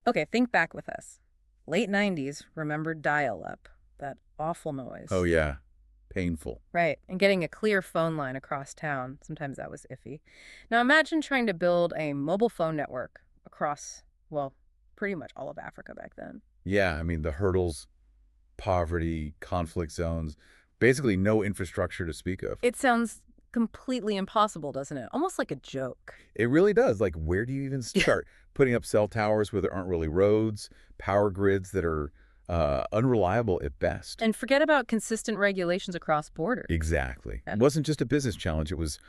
Okay, think back with us. Late 90s, remember dial-up, that awful noise. Oh, yeah. Painful. Right, and getting a clear phone line across town, sometimes that was iffy. Now imagine trying to build a mobile phone network across, well, pretty much all of Africa back then. Yeah, I mean, the hurdles, poverty, conflict zones, basically no infrastructure to speak of. It sounds completely impossible, doesn't it? Almost like a joke. It really does. Like, where do you even start? Putting up cell towers where there aren't really roads, power grids that are unreliable at best. And forget about consistent regulations across borders. Exactly. It wasn't just a business challenge. It was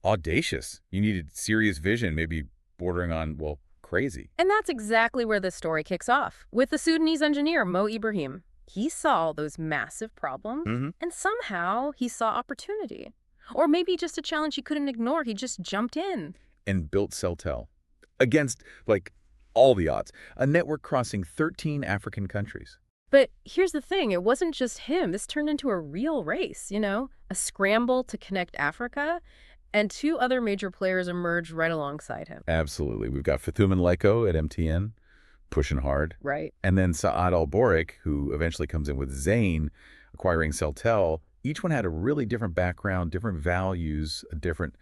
audacious. You needed serious vision, maybe bordering on, well, crazy. And that's exactly where this story kicks off, with the Sudanese engineer Mo Ibrahim. He saw those massive problems, and somehow he saw opportunity. Or maybe just a challenge he couldn't ignore. He just jumped in. And built Celtel against, like, all the odds. A network crossing 13 African countries. But here's the thing, it wasn't just him. This turned into a real race, a scramble to connect Africa, and two other major players emerged right alongside him. Absolutely. We've got Phuthuma Nhleko at MTN, pushing hard. Right. And then Saad Al-Borik, who eventually comes in with Zain, acquiring Celtel. Each one had a really different background, different values, a different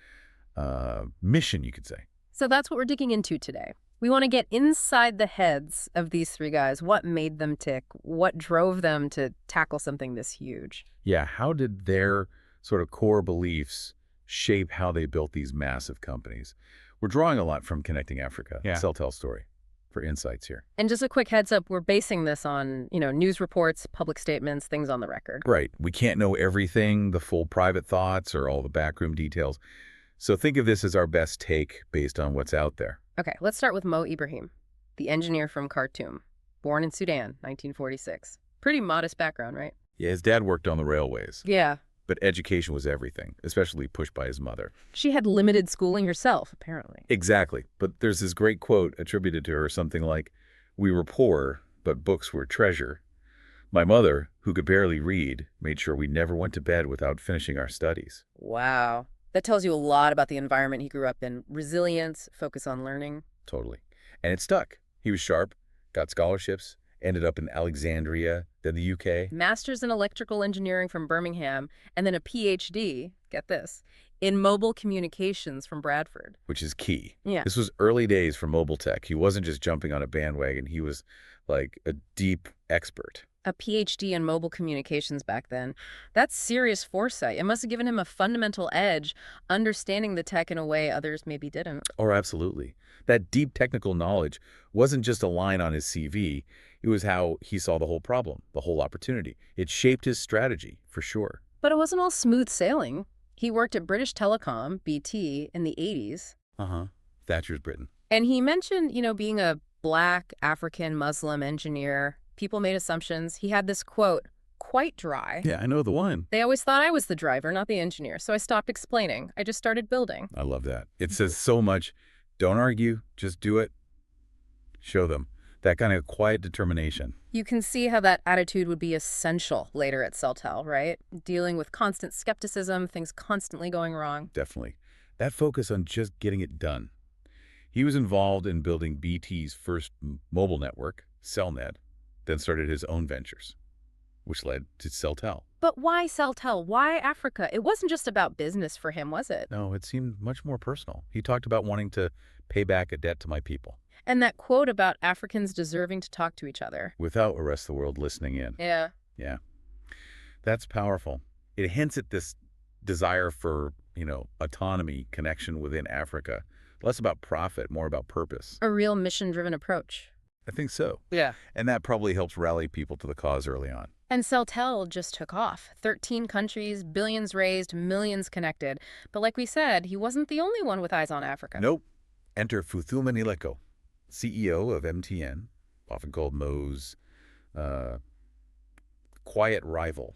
mission, you could say. So that's what we're digging into today. We want to get inside the heads of these three guys. What made them tick? What drove them to tackle something this huge? Yeah, how did their sort of core beliefs shape how they built these massive companies? We're drawing a lot from Connecting Africa, Celtel's story, for insights here. And just a quick heads up, we're basing this on, news reports, public statements, things on the record. Right. We can't know everything, the full private thoughts or all the backroom details. So think of this as our best take based on what's out there. Okay, let's start with Mo Ibrahim, the engineer from Khartoum, born in Sudan, 1946. Pretty modest background, right? Yeah, his dad worked on the railways. Yeah. But education was everything, especially pushed by his mother. She had limited schooling herself, apparently. Exactly. But there's this great quote attributed to her, something like, "We were poor, but books were treasure. My mother, who could barely read, made sure we never went to bed without finishing our studies." Wow. That tells you a lot about the environment he grew up in. Resilience, focus on learning. Totally. And it stuck. He was sharp, got scholarships, ended up in Alexandria, then the UK. Master's in electrical engineering from Birmingham, and then a PhD, get this, in mobile communications from Bradford. Which is key. Yeah. This was early days for mobile tech. He wasn't just jumping on a bandwagon. He was like a deep expert. A PhD in mobile communications back then. That's serious foresight. It must have given him a fundamental edge, understanding the tech in a way others maybe didn't. Oh, absolutely. That deep technical knowledge wasn't just a line on his CV. It was how he saw the whole problem, the whole opportunity. It shaped his strategy, for sure. But it wasn't all smooth sailing. He worked at British Telecom, BT, in the 80s. Thatcher's Britain. And he mentioned, being a Black, African, Muslim engineer. People made assumptions. He had this quote, quite dry. Yeah, I know the one. They always thought I was the driver, not the engineer, so I stopped explaining. I just started building. I love that. It says so much. Don't argue, just do it. Show them. That kind of quiet determination. You can see how that attitude would be essential later at Celtel, right? Dealing with constant skepticism, things constantly going wrong. Definitely. That focus on just getting it done. He was involved in building BT's first mobile network, Cellnet, then started his own ventures, which led to Celtel. But why Celtel? Why Africa? It wasn't just about business for him, was it? No, it seemed much more personal. He talked about wanting to pay back a debt to my people. And that quote about Africans deserving to talk to each other. Without the rest of the world listening in. Yeah. Yeah. That's powerful. It hints at this desire for, autonomy, connection within Africa. Less about profit, more about purpose. A real mission-driven approach. I think so. Yeah. And that probably helps rally people to the cause early on. And Celtel just took off. 13 countries, billions raised, millions connected. But like we said, he wasn't the only one with eyes on Africa. Nope. Enter Phuthuma Nhleko, CEO of MTN, often called Mo's quiet rival.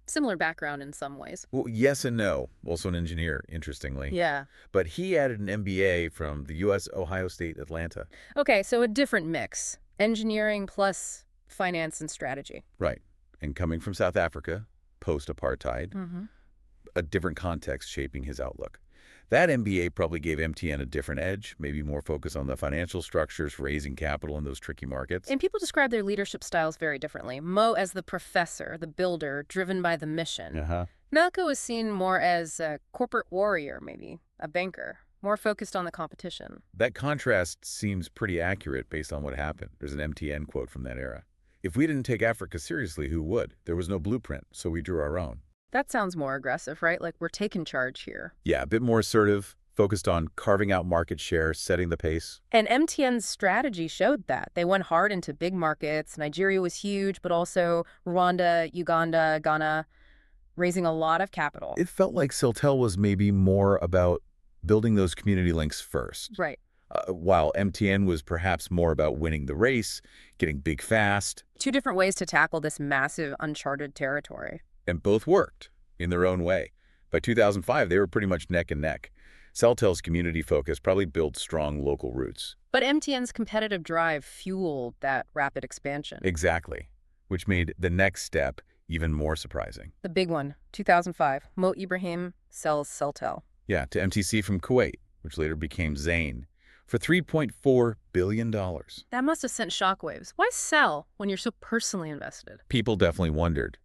Similar background in some ways. Well, yes and no. Also an engineer, interestingly. Yeah. But he added an MBA from the U.S. Ohio State, Atlanta. Okay, so a different mix. Engineering plus finance and strategy. Right. And coming from South Africa, post-apartheid, a different context shaping his outlook. That MBA probably gave MTN a different edge, maybe more focus on the financial structures, raising capital in those tricky markets. And people describe their leadership styles very differently. Mo as the professor, the builder, driven by the mission. Nhleko is seen more as a corporate warrior, maybe, a banker, more focused on the competition. That contrast seems pretty accurate based on what happened. There's an MTN quote from that era. If we didn't take Africa seriously, who would? There was no blueprint, so we drew our own. That sounds more aggressive, right? Like we're taking charge here. Yeah, a bit more assertive, focused on carving out market share, setting the pace. And MTN's strategy showed that. They went hard into big markets. Nigeria was huge, but also Rwanda, Uganda, Ghana, raising a lot of capital. It felt like Celtel was maybe more about building those community links first. Right. While MTN was perhaps more about winning the race, getting big fast. Two different ways to tackle this massive uncharted territory. And both worked in their own way. By 2005, they were pretty much neck and neck. Celtel's community focus probably built strong local roots. But MTN's competitive drive fueled that rapid expansion. Exactly, which made the next step even more surprising. The big one, 2005, Mo Ibrahim sells Celtel. Yeah, to MTC from Kuwait, which later became Zain, for $3.4 billion. That must have sent shockwaves. Why sell when you're so personally invested? People definitely wondered.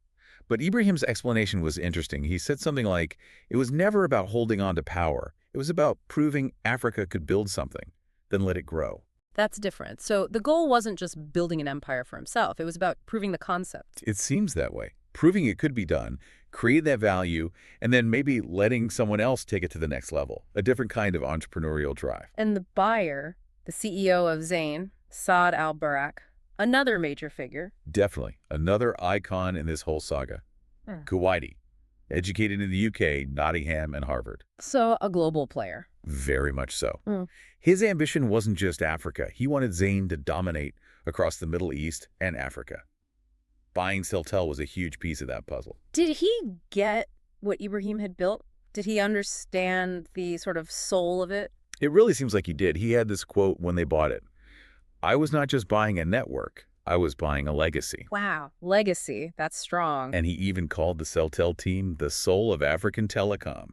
But Ibrahim's explanation was interesting. He said something like, it was never about holding on to power. It was about proving Africa could build something, then let it grow. That's different. So the goal wasn't just building an empire for himself. It was about proving the concept. It seems that way. Proving it could be done, create that value, and then maybe letting someone else take it to the next level. A different kind of entrepreneurial drive. And the buyer, the CEO of Zain, Saad al-Barak, another major figure. Definitely. Another icon in this whole saga. Kuwaiti. Educated in the UK, Nottingham, and Harvard. So a global player. Very much so. His ambition wasn't just Africa. He wanted Zain to dominate across the Middle East and Africa. Buying Celtel was a huge piece of that puzzle. Did he get what Ibrahim had built? Did he understand the sort of soul of it? It really seems like he did. He had this quote when they bought it. I was not just buying a network. I was buying a legacy. Wow, legacy. That's strong. And he even called the Celtel team the soul of African telecom.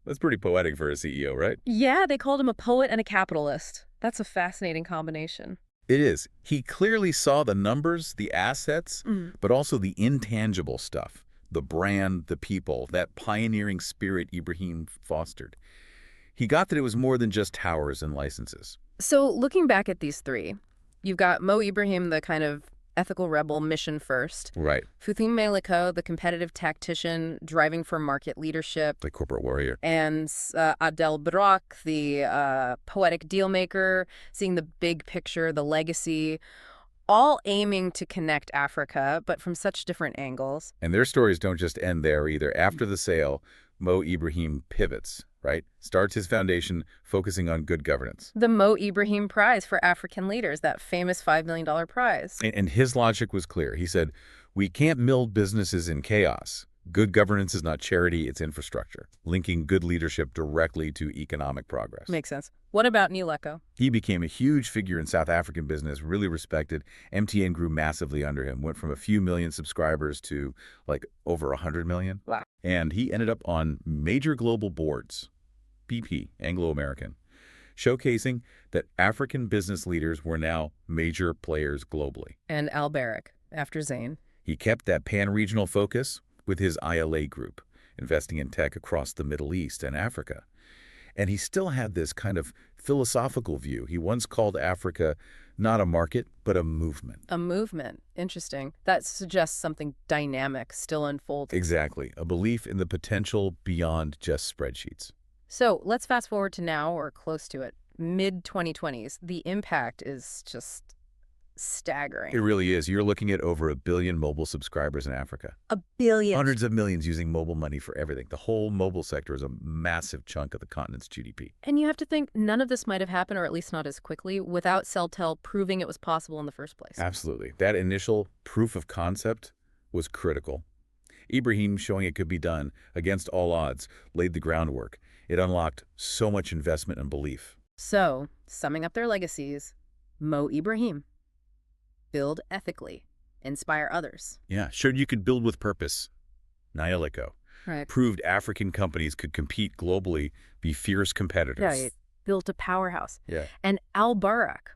That's pretty poetic for a CEO, right? Yeah, they called him a poet and a capitalist. That's a fascinating combination. It is. He clearly saw the numbers, the assets, but also the intangible stuff, the brand, the people, that pioneering spirit Ibrahim fostered. He got that it was more than just towers and licenses. So looking back at these three, you've got Mo Ibrahim, the kind of ethical rebel, mission first. Right. Phuthuma Nhleko, the competitive tactician, driving for market leadership. The corporate warrior. And Adel Barak, the poetic dealmaker, seeing the big picture, the legacy, all aiming to connect Africa, but from such different angles. And their stories don't just end there either. After the sale, Mo Ibrahim pivots, right? Starts his foundation focusing on good governance. The Mo Ibrahim Prize for African Leaders, that famous $5 million prize. And his logic was clear. He said, we can't build businesses in chaos. Good governance is not charity, it's infrastructure, linking good leadership directly to economic progress. Makes sense. What about Nhleko? He became a huge figure in South African business, really respected. MTN grew massively under him, went from a few million subscribers to like over 100 million. Wow. And he ended up on major global boards, BP, Anglo-American, showcasing that African business leaders were now major players globally. And al-Barak, after Zain. He kept that pan-regional focus with his ILA group, investing in tech across the Middle East and Africa. And he still had this kind of philosophical view. He once called Africa not a market, but a movement. A movement. Interesting. That suggests something dynamic, still unfolding. Exactly. A belief in the potential beyond just spreadsheets. So let's fast forward to now, or close to it, mid-2020s. The impact is just staggering. It really is. You're looking at over 1 billion mobile subscribers in Africa. 1 billion. Hundreds of millions using mobile money for everything. The whole mobile sector is a massive chunk of the continent's GDP. And you have to think none of this might have happened, or at least not as quickly, without Celtel proving it was possible in the first place. Absolutely. That initial proof of concept was critical. Ibrahim showing it could be done against all odds laid the groundwork. It unlocked so much investment and belief. So, summing up their legacies, Mo Ibrahim. Build ethically. Inspire others. Yeah, showed you could build with purpose. Nhleko Right. Proved African companies could compete globally, be fierce competitors. Right. Built a powerhouse. Yeah. And al-Barak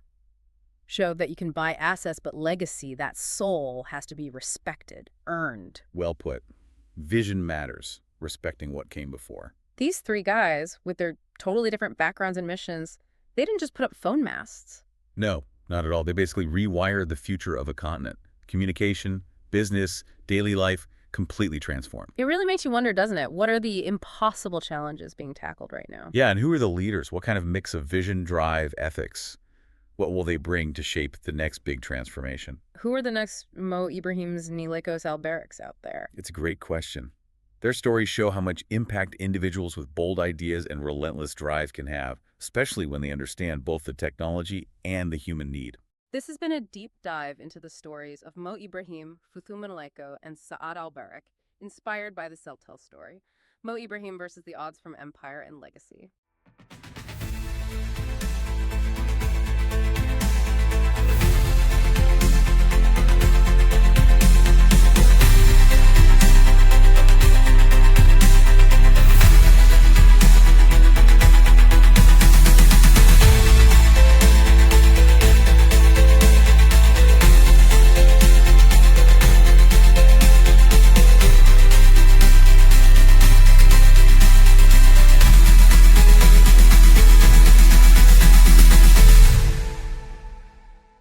showed that you can buy assets, but legacy, that soul, has to be respected, earned. Well put. Vision matters, respecting what came before. These three guys, with their totally different backgrounds and missions, they didn't just put up phone masts. No, not at all. They basically rewired the future of a continent. Communication, business, daily life, completely transformed. It really makes you wonder, doesn't it? What are the impossible challenges being tackled right now? Yeah, and who are the leaders? What kind of mix of vision, drive, ethics? What will they bring to shape the next big transformation? Who are the next Mo Ibrahims, Nhlekos, al-Baraks out there? It's a great question. Their stories show how much impact individuals with bold ideas and relentless drive can have, especially when they understand both the technology and the human need. This has been a deep dive into the stories of Mo Ibrahim, Phuthuma Nhleko, and Saad al-Barak, inspired by the Celtel story. Mo Ibrahim versus the odds from empire and legacy.